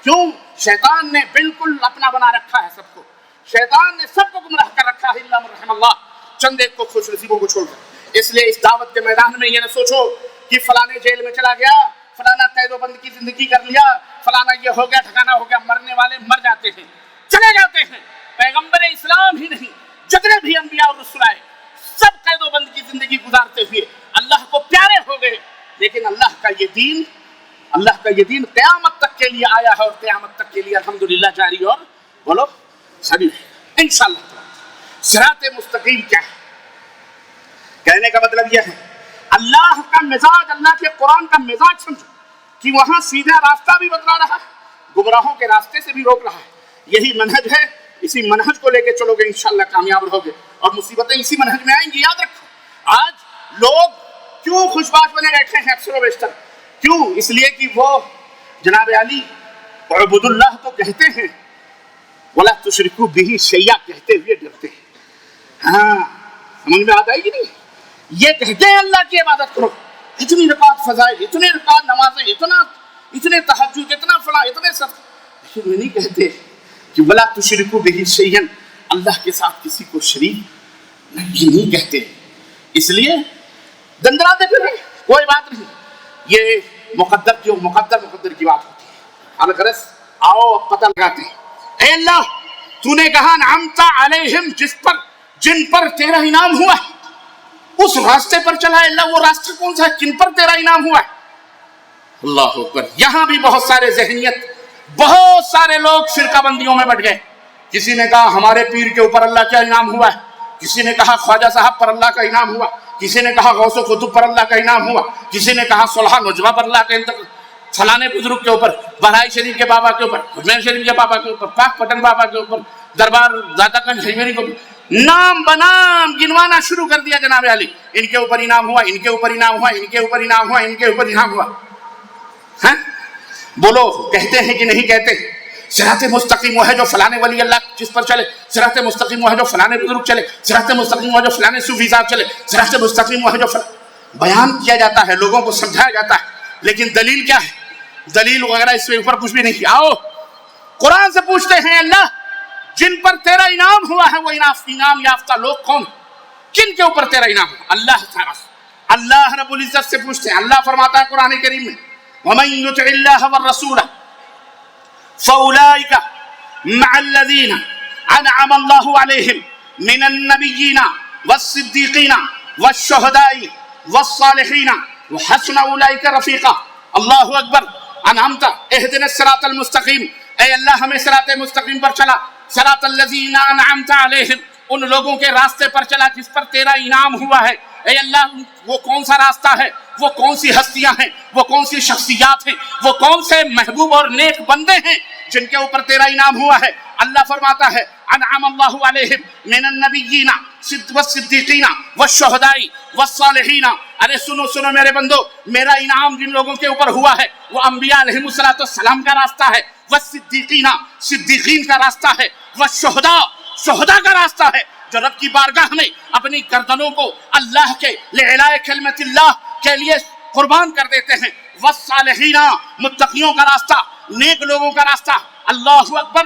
کیوں؟ شیطان نے بالکل اپنا بنا رکھا ہے سب کو، شیطان نے سب کو گمراہ کر رکھا ہے، الا من رحم اللہ، چند ایک کو خوش نصیبوں کو چھوڑ کر۔ اس لیے اس دعوت کے میدان میں یہ نہ سوچو کہ فلانے جیل میں چلا گیا، فلانا قید و بند کی زندگی کر لیا، فلانا یہ ہو گیا، ٹھکانا ہو گیا۔ مرنے والے مر جاتے ہیں، چلے جاتے ہیں، پیغمبر اسلام ہی نہیں جتنے بھی انبیاء اور رسول آئے سب قید و بند کی زندگی گزارتے ہوئے اللہ کو پیارے ہو گئے، لیکن اللہ کا یہ دین قیامت تک کے لیے آیا ہے، اور قیامت تک کے لیے الحمدللہ جاری اور بولو سبھی انشاءاللہ۔ صراط مستقیم کیا ہے؟ کہنے کا مطلب یہ ہے، اللہ کا مزاج، اللہ کے قرآن کا مزاج سمجھو کہ وہاں سیدھا راستہ بھی بتلا رہا ہے، گمراہوں کے راستے سے بھی روک رہا ہے۔ یہی منہج ہے، اسی منہج کو لے کے چلو گے انشاءاللہ کامیاب رہو گے، اور مصیبتیں اسی منہج میں آئیں گی۔ یاد رکھو، آج لوگ کیوں خوش باش بنے بیٹھے ہیں اکثر و بیشتر؟ کیوں؟ اس لیے کہ وہ جناب علی اعبدوا اللہ تو کہتے ہیں، ولا تشرکوا بہ شیئا کہتے ہوئے ڈرتے ہیں۔ ہاں سمجھ میں آتا ہے کہ نہیں؟ یہ کہتے ہیں اللہ کی عبادت کرو، اتنی رکعت فضائل، اتنے رکعت نمازیں، اتنے تہجد، اتنا فلاں، اتنے سب، لیکن وہ نہیں کہتے کہ ولا تشرکوا بہ شیئا، اللہ کے ساتھ کسی کو شریک نہیں کہتے۔ اس لیے دندراتے پھر رہے، کوئی بات نہیں، یہ مقدر کی بات ہوتی ہے۔ الغرض آؤ اب پتہ لگاتے ہیں۔ اے اللہ، تو نے کہا انعمت علیہم، جن پر تیرا انعام ہوا ہے اس راستے پر چلا ہے۔ اللہ وہ راستہ کون سا ہے؟ کن پر تیرا انعام ہوا ہے؟ اللہ اکبر۔ یہاں بھی بہت سارے ذہنیت بہت سارے لوگ فرقہ بندیوں میں بٹ گئے. کسی نے کہا ہمارے پیر کے اوپر اللہ کا انعام ہوا ہے, کسی نے کہا خواجہ صاحب پر اللہ کا انعام ہوا, کسی نے کہا غوث و قطب پر اللہ کا انعام ہوا, کسی نے کہا صلح نجوہ پر اللہ کا انتقال, فلانے بزرگ کے اوپر, بہرائی شریف کے بابا کے اوپر, اجمیر شریف کے بابا کے اوپر, پاک پٹن بابا کے اوپر, دربار زادہ گنج ہجویری کے اوپر, نام بنام گنوانا شروع کر دیا جناب علی. ان کے اوپر انعام ہوا, ان کے اوپر انعام ہوا, ان کے اوپر انعام ہوا, ان کے اوپر انعام ہوا. ہاں بولو کہتے ہیں کہ نہیں کہتے؟ صراط مستقیم وہ ہے جو فلانے ولی اللہ جس پر چلے, صراط مستقیم وہ ہے جو فلانے بزرگ چلے, صراط مستقیم وہ ہے جو فلانے صوفی صاحب چلے, صراط مستقیم وہ ہے جو بیان کیا جاتا ہے, لوگوں کو سمجھایا جاتا ہے, لیکن دلیل کیا ہے؟ دلیل وغیرہ اس کے اوپر کچھ بھی نہیں. آؤ قرآن سے پوچھتے ہیں اللہ جن پر تیرا انعام ہوا ہے وہ انعام یافتہ لوگ کون, کن کے اوپر تیرا انعام ہوا؟ اللہ تعالیٰ, اللہ رب العزت سے پوچھتے ہیں. اللہ فرماتا ہے قرآن کریم میں وَمَن يُطِعِ اللَّهَ وَالرَّسُولَ فَأُولَٰئِكَ مَعَ الَّذِينَ أَنْعَمَ اللَّهُ عَلَيْهِمْ مِنَ النَّبِيِّينَ وَالصِّدِّيقِينَ وَالشُّهَدَاءِ وَالصَّالِحِينَ وَحَسُنَ أُولَٰئِكَ رَفِيقًا. اللہ اکبر. انعمت اہدنا الصراط المستقیم, اے اللہ ہمیں صراط مستقیم پر چلا, صراط الذین انعمت علیہم, ان لوگوں کے راستے پر چلا جس پر تیرا انعام ہوا ہے. اے اللہ وہ کون سا راستہ ہے, وہ کون سی ہستیاں ہیں, وہ کون سی شخصیات ہیں, وہ کون سے محبوب اور نیک بندے ہیں جن کے اوپر تیرا انعام ہوا ہے. اللہ فرماتا ہے انعم اللہ علیہم من النبیین والصدیقین والشہداء والصالحین. ارے سنو سنو میرے بندو, میرا انعام جن لوگوں کے اوپر ہوا ہے وہ انبیاء علیہم السلام کا راستہ ہے, والصدیقین صدیقین کا راستہ ہے, والشہداء شہداء کا راستہ ہے جو رب کی بارگاہ میں اپنی گردنوں کو اللہ کے لعلاء کلمت اللہ کے لیے قربان کر دیتے ہیں. والصالحین متقیوں کا راستہ, نیک لوگوں کا راستہ. اللہ اکبر.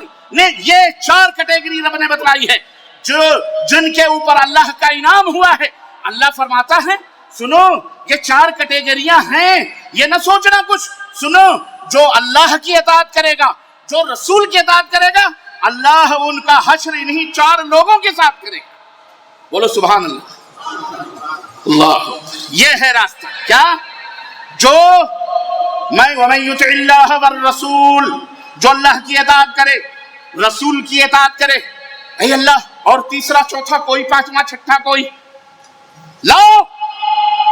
یہ 4 کیٹیگری رب نے بتلائی ہے جو جن کے اوپر اللہ کا انعام ہوا ہے. اللہ فرماتا ہے سنو یہ 4 کیٹیگریاں ہیں, یہ نہ سوچنا کچھ. سنو جو اللہ کی اطاعت کرے گا, جو رسول کی اطاعت کرے گا, اللہ ان کا حشر انہی 4 لوگوں کے ساتھ کرے گا. بولو سبحان اللہ. اللہ یہ ہے راستہ. کیا؟ جو وَمَن يُطِعِ اللَّهَ وَالرَّسُولَ, جو اللہ کی اطاعت کرے, رسول کی اطاعت کرے. اے اللہ, اور تیسرا چوتھا کوئی, پانچواں چھٹا کوئی, لاؤ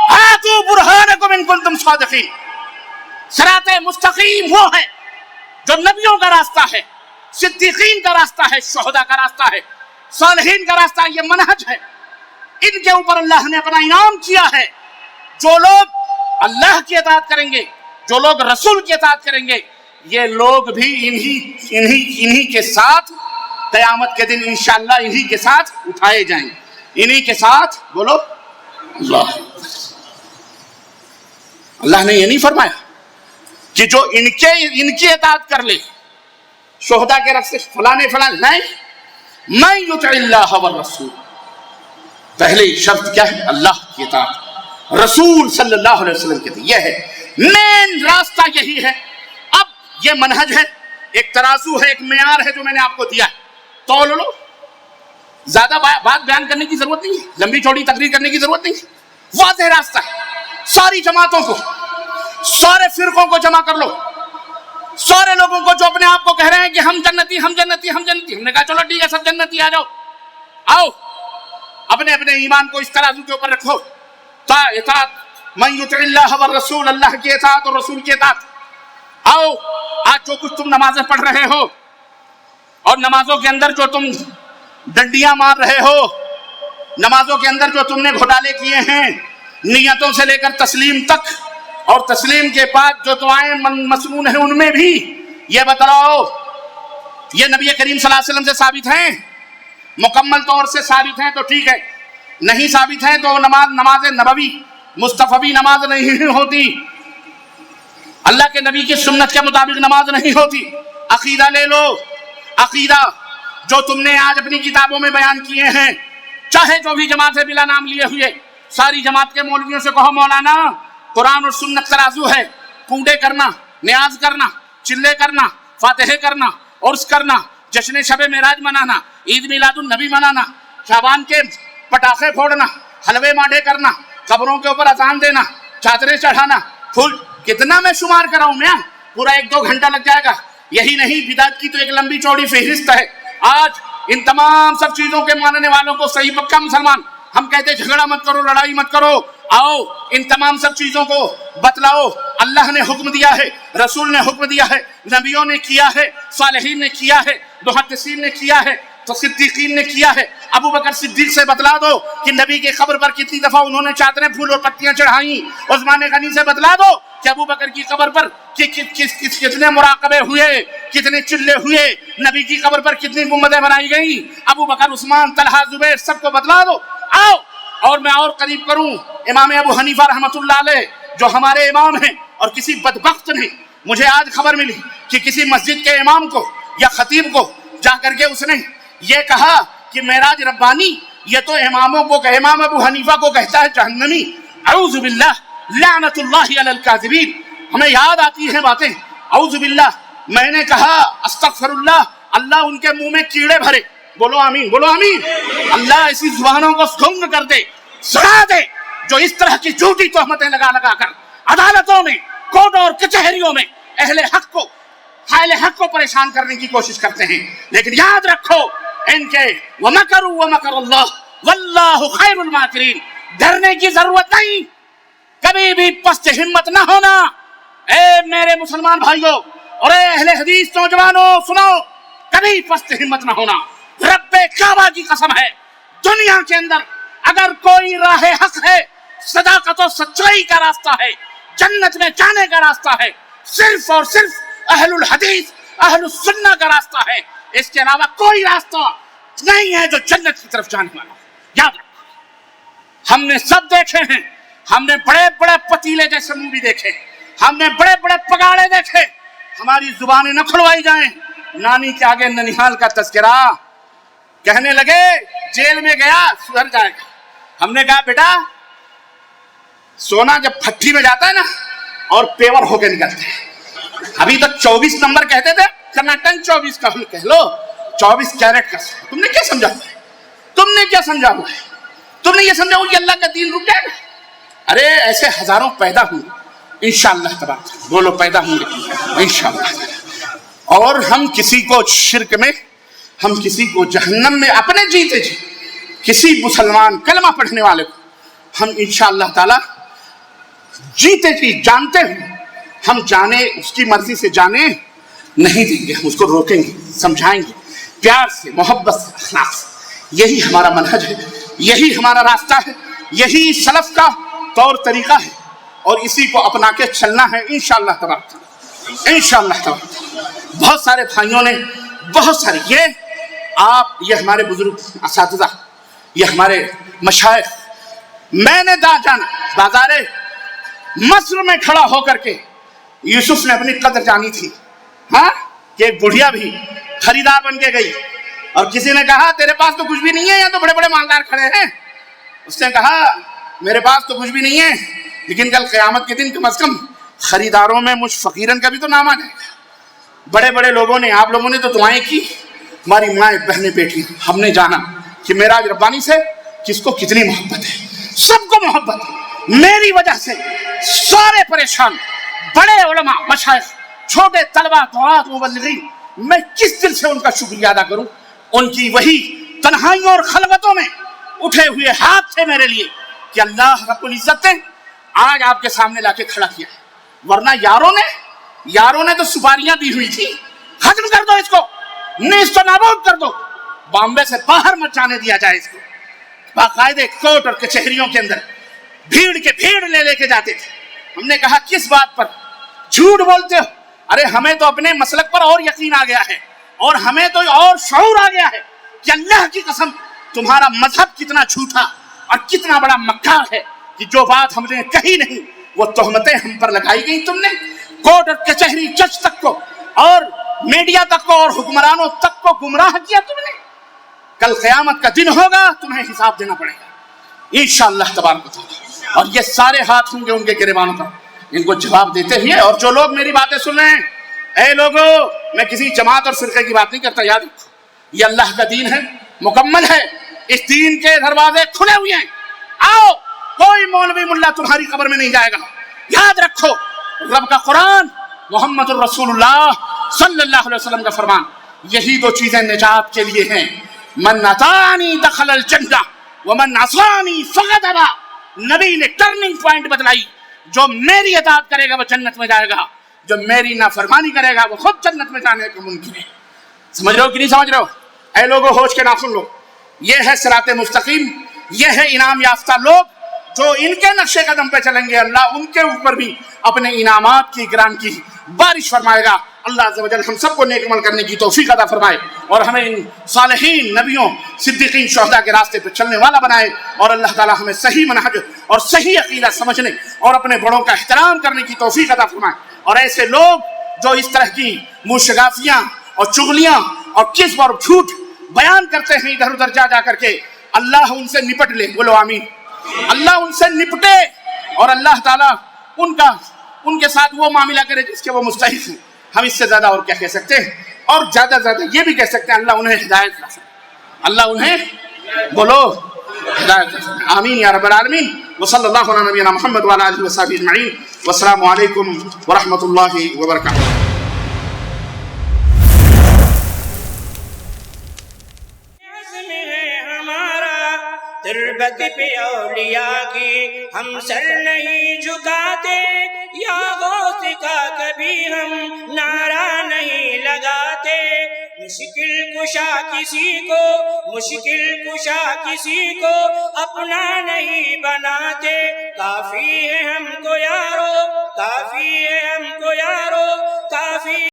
ہاتھو برہانکم ان کنتم صادقین. صراط مستقیم وہ ہے جو نبیوں کا راستہ ہے, صدیقین کا راستہ ہے, شہداء کا راستہ ہے, صالحین کا راستہ ہے. یہ منہج ہے, ان کے اوپر اللہ نے اپنا انعام کیا ہے. جو لوگ اللہ کی اطاعت کریں گے, جو لوگ رسول کی اطاعت کریں گے, یہ لوگ بھی انہی کے ساتھ قیامت کے دن انشاءاللہ انہی کے ساتھ اٹھائے جائیں, انہی کے ساتھ. بولو اللہ. اللہ نے یہ نہیں فرمایا کہ جو ان کی اطاعت کر لے شہداء کے راستے فلانے فلانے, نہیں. من یطع اللہ والرسول, پہلی شرط کیا ہے؟ اللہ کی اطاعت, رسول صلی اللہ علیہ وسلم کی اطاعت. یہ ہے مین راستہ, یہی ہے. اب یہ منہج ہے, ایک ترازو ہے, ایک معیار ہے جو میں نے آپ کو دیا ہے, تول لو. زیادہ بات بیان کرنے کی ضرورت نہیں ہے, لمبی چوڑی تقریر کرنے کی ضرورت نہیں ہے. واضح راستہ ہے. ساری جماعتوں کو, سارے فرقوں کو جمع کر لو, سارے لوگوں کو جو اپنے آپ کو کہہ رہے ہیں کہ ہم جنتی ہم جنتی ہم جنتی, ہم نے کہا چلو ٹھیک ہے سب جنتی, آ جاؤ, آؤ اپنے اپنے ایمان کو اس ترازو کے اوپر رکھو. اطاعت من یطع اللہ والرسول, اللہ کی اطاعت اور رسول کی اطاعت. آؤ آج جو کچھ تم نمازیں پڑھ رہے ہو اور نمازوں کے اندر جو تم ڈنڈیاں مار رہے ہو, نمازوں کے اندر جو تم نے گھوٹالے کیے ہیں نیتوں سے لے کر تسلیم تک, اور تسلیم کے بعد جو دعائیں مسنون ہیں ان میں بھی یہ بتلاؤ یہ نبی کریم صلی اللہ علیہ وسلم سے ثابت ہیں, مکمل طور سے ثابت ہیں تو ٹھیک ہے, نہیں ثابت ہیں تو نماز نبوی مصطفی نماز نہیں ہوتی, اللہ کے نبی کی سنت کے مطابق نماز نہیں ہوتی. عقیدہ لے لو, عقیدہ جو تم نے آج اپنی کتابوں میں بیان کیے ہیں, چاہے جو بھی جماعت ہے بلا نام لیے ہوئے, ساری جماعت کے مولویوں سے کہو مولانا قرآن اور سنت ترازو ہے, کوڑے کرنا, نیاز کرنا, چلے کرنا, فاتحے کرنا, عرس کرنا, جشن شب معراج منانا, عید میلاد النبی منانا, شابان کے پٹاخے پھوڑنا, حلوے ماڈے کرنا, قبروں کے اوپر اذان دینا, چادریں چڑھانا, پھول, کتنا میں شمار کراؤں میں, پورا 1-2 گھنٹہ لگ جائے گا. یہی نہیں، بدعت کی تو ایک لمبی چوڑی فہرست ہے. آج ان تمام سب چیزوں کے ماننے والوں کو صحیح پکا مسلمان ہم کہتے ہیں جھگڑا مت کرو، لڑائی مت کرو. آؤ ان تمام سب چیزوں کو بتلاؤ. اللہ نے حکم دیا ہے، رسول نے حکم دیا ہے، نبیوں نے کیا ہے، صالحین نے کیا ہے، محدثین نے کیا ہے، تو صدیقین نے کیا ہے. ابو بکر صدیق سے بتلا دو کہ نبی کے قبر پر کتنی دفعہ انہوں نے چادریں پھول اور پتیاں چڑھائیں. عثمان غنی سے بتلا دو کہ ابو بکر کی قبر پر کتنے مراقبے ہوئے، کتنے چلے ہوئے، نبی کی قبر پر کتنی گنبدیں بنائی گئیں. ابو بکر، عثمان، طلحہ، زبیر سب کو بتلا دو. آؤ اور میں اور قریب کروں امام ابو حنیفہ رحمۃ اللہ علیہ جو ہمارے امام ہیں، اور کسی بدبخت نے مجھے آج خبر ملی کہ کسی مسجد کے امام کو یا خطیب کو جا کر کے اس نے یہ کہا کہ معراج ربانی یہ تو اماموں کو، امام ابو حنیفہ کو کہتا ہے جہنمی. اعوذ باللہ، لعنت اللہ علی الکاذبین. ہمیں یاد آتی ہیں باتیں. اعوذ باللہ. میں نے کہا استغفر اللہ، اللہ ان کے منہ میں کیڑے بھرے. بولو آمین، بولو آمین. اللہ ایسی زبانوں کو سنگ کر دے، سڑا دے جو اس طرح کی جھوٹی تہمتیں لگا لگا کر عدالتوں میں، کورٹوں اور کچہریوں میں اہل حق کو، حائل حق کو پریشان کرنے کی کوشش کرتے ہیں. لیکن یاد رکھو ان کے وَمَكَرُوا وَمَكَرَ اللَّهُ وَاللَّهُ خَيْرُ الْمَاكِرِينَ. ڈرنے کی ضرورت نہیں، کبھی بھی پست ہمت نہ ہونا. اے میرے مسلمان بھائیوں اور اے اہل حدیث نوجوانوں سنو، کبھی پست ہمت نہ ہونا. رب کعبہ کی قسم ہے، دنیا کے اندر اگر کوئی راہ حق ہے، صداقت و سچائی کا راستہ ہے، جنت میں جانے کا راستہ ہے، صرف اور صرف اہل الحدیث، اہل السنہ کا راستہ ہے. اس کے علاوہ کوئی راستہ نہیں ہے جو جنت کی طرف جانے والا. یاد رکھو، ہم نے سب دیکھے ہیں، ہم نے بڑے بڑے پتیلے جیسے منہ بھی دیکھے، ہم نے بڑے بڑے پگاڑے دیکھے. ہماری زبانیں نہ کھلوائی جائیں. نانی کے آگے ننیحال کا تذکرہ، کہنے لگے جیل میں گیا سدھر جائے گا. ہم نے کہا بیٹا سونا جب پھٹی میں جاتا ہے نا اور پیور ہو کے نکلتے ہیں. ابھی تک 24 نمبر کہتے تھے، کرناٹن 24 کا ہم کہہ لو 24 کیرٹ کا. تم نے کیا سمجھا ہوا ہے؟ تم نے کیا سمجھا ہوا ہے؟ تم نے یہ سمجھا ہوا کہ اللہ کا دین رک جائے گا؟ ارے ایسے ہزاروں پیدا ہوں گے انشاءاللہ تبارک. بولو پیدا ہوں گے انشاءاللہ. اور ہم کسی کو شرک میں، ہم کسی کو جہنم میں اپنے جیتے جی کسی مسلمان کلمہ پڑھنے والے کو ہم انشاءاللہ تعالی جیتے جی جانتے ہیں، ہم جانے اس کی مرضی سے جانے نہیں دیں گے. ہم اس کو روکیں گے، سمجھائیں گے پیار سے، محبت سے، اخلاق سے. یہی ہمارا منہج ہے، یہی ہمارا راستہ ہے، یہی سلف کا طور طریقہ ہے، اور اسی کو اپنا کے چلنا ہے انشاءاللہ تبارک. انشاءاللہ تبارک. بہت سارے بھائیوں نے، بہت سارے، یہ ہمارے بزرگ اساتذہ، یہ ہمارے مشائخ، میں نے جانا بازار مصر میں کھڑا ہو کر کے یوسف نے اپنی قدر جانی تھی. ہاں کہ ایک بڑھیا بھی خریدار بن کے گئی، اور کسی نے کہا تیرے پاس تو کچھ بھی نہیں ہے، یہاں تو بڑے بڑے مالدار کھڑے ہیں. اس نے کہا میرے پاس تو کچھ بھی نہیں ہے، لیکن کل قیامت کے دن کم از کم خریداروں میں مجھ فقیرن کا بھی تو نام آ جائے گا. بڑے بڑے لوگوں نے، آپ لوگوں نے تو دعائیں کی، ہماری مائیں بہنیں بیٹی، ہم نے جانا کہ معراج ربانی سے کس کو کتنی محبت ہے. سب کو محبت ہے. میری وجہ سے سارے پریشان، بڑے علماء، مشائخ، چھوٹے طلبہ، دعات، مبلغین، میں کس دل سے ان کا شکریہ ادا کروں. ان کی وہی تنہائیوں اور خلوتوں میں اٹھے ہوئے ہاتھ تھے میرے لیے کہ اللہ رب العزت نے آج آپ کے سامنے لا کے کھڑا کیا. ورنہ یاروں نے تو سپاریاں دی ہوئی تھی، ختم کر دو اس کو، نیست و نابود کر دو، بامبے سے باہر مت جانے دیا جائے اس کو. باقاعدے کورٹ اور کچہریوں کے اندر بھیڑ لے کے جاتے تھے. ہم نے کہا کس بات پر جھوٹ بولتے ہو؟ ارے ہمیں تو اپنے مسلک پر اور یقین آ گیا ہے، اور ہمیں تو اور شعور آ گیا ہے کہ اللہ کی قسم تمہارا مذہب کتنا جھوٹا اور کتنا بڑا مکار ہے کہ جو بات ہم نے کہی نہیں وہ تہمتیں ہم پر لگائی گئی. تم نے کورٹ اور کچہری، جج تک کو اور میڈیا تک کو اور حکمرانوں تک کو گمراہ کیا تم نے. کل قیامت کا دن ہوگا، تمہیں حساب دینا پڑے گا انشاءاللہ تبارک و تعالی. اور یہ سارے ہاتھ ہوں گے ان کے گریبانوں پر، ان کو جواب دیتے ہوئے. اور جو لوگ میری باتیں سن رہے ہیں، اے لوگوں، میں کسی جماعت اور فرقے کی بات نہیں کرتا. یاد رکھو یہ اللہ کا دین ہے، مکمل ہے، اس دین کے دروازے کھلے ہوئے ہیں. آؤ، کوئی مولوی ملا تمہاری قبر میں نہیں جائے گا. یاد رکھو رب کا قرآن، محمد الرسول اللہ صلی اللہ علیہ وسلم کا فرمان، یہی دو چیزیں نجات کے لیے ہیں، من اطاعنی دخل الجنہ ومن عصانی فقد ابی۔ نبی نے ٹرننگ پوائنٹ بتلائی، جو میری اطاعت کرے گا وہ جنت میں جائے گا، جو میری نافرمانی کرے گا وہ خود جنت میں جانے کے ممکن ہے۔ سمجھ رہے ہو کہ نہیں سمجھ رہے ہو؟ اے لوگوں ہوش کے ناخن لو، یہ ہے صراط مستقیم، یہ ہے انعام یافتہ لوگ جو ان کے نقش قدم پہ چلیں گے، اللہ ان کے اوپر بھی اپنے انعامات کی گران کی بارش فرمائے گا۔ اللہ عز و جل ہم سب کو نیک عمل کرنے کی توفیق عطا فرمائے اور ہمیں ان صالحین، نبیوں، صدیقین، شہداء کے راستے پہ چلنے والا بنائے، اور اللہ تعالی ہمیں صحیح منہج اور صحیح عقیدہ سمجھنے اور اپنے بڑوں کا احترام کرنے کی توفیق عطا فرمائے۔ اور ایسے لوگ جو اس طرح کی موشگافیاں اور چغلیاں اور کذب اور جھوٹ بیان کرتے ہیں ادھر ادھر جا کر کے، اللہ ان سے نپٹ لے، بولو آمین۔ اللہ ان سے نپٹے اور اللہ تعالیٰ ان کے ساتھ وہ معاملہ کرے جس کے وہ مستحق ہیں۔ ہم اس سے زیادہ اور کیا کہہ سکتے ہیں؟ اور زیادہ یہ بھی کہہ سکتے ہیں اللہ انہیں ہدایت رکھے، اللہ انہیں بولو ہدایت رکھے، آمین یا رب العالمین۔ وصلی اللہ علی نبینا محمد وعلی آلہ وصحبہ اجمعین، والسلام علیکم ورحمۃ اللہ وبرکاتہ۔ تربت پہ اولیاء کی ہم سر نہیں جھکاتے، یا غوث کا کبھی ہم نعرہ نہیں لگاتے۔ مشکل کشا کسی کو اپنا نہیں بناتے، کافی ہے ہم کو یارو، کافی ہے ہم کو یارو، کافی